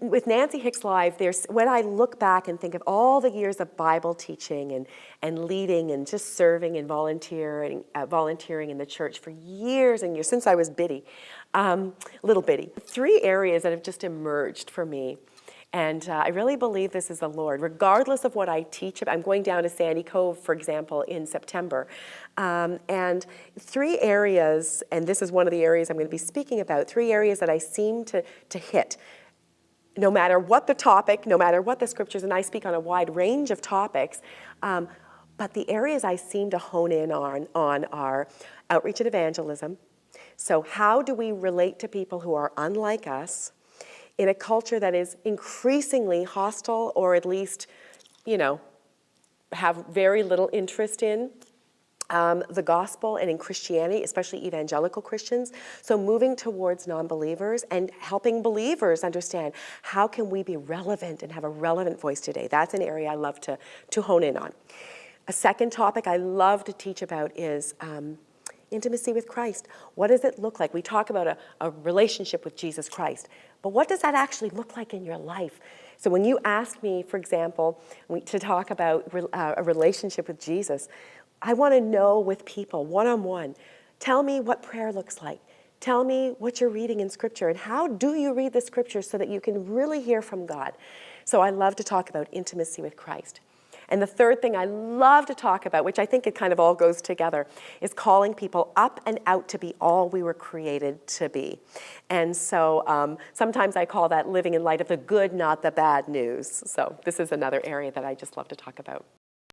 with Nancy Hicks Live, when I look back and think of all the years of Bible teaching and leading and just serving and volunteering in the church for years and years, since I was little bitty, 3 areas that have just emerged for me. And I really believe this is the Lord. Regardless of what I teach, I'm going down to Sandy Cove, for example, in September. And 3 areas, and this is one of the areas I'm going to be speaking about, 3 areas that I seem to hit. No matter what the topic, no matter what the scriptures, and I speak on a wide range of topics, but the areas I seem to hone in on are outreach and evangelism. So how do we relate to people who are unlike us in a culture that is increasingly hostile, or at least, have very little interest in the gospel and in Christianity, especially evangelical Christians. So moving towards non-believers and helping believers understand how can we be relevant and have a relevant voice today. That's an area I love to hone in on. A second topic I love to teach about is intimacy with Christ. What does it look like? We talk about a relationship with Jesus Christ, but what does that actually look like in your life? So when you ask me, for example, to talk about a relationship with Jesus, I want to know with people, one-on-one, tell me what prayer looks like. Tell me what you're reading in Scripture, and how do you read the Scripture so that you can really hear from God. So I love to talk about intimacy with Christ. And the third thing I love to talk about, which I think it kind of all goes together, is calling people up and out to be all we were created to be. And so sometimes I call that living in light of the good, not the bad news. So this is another area that I just love to talk about.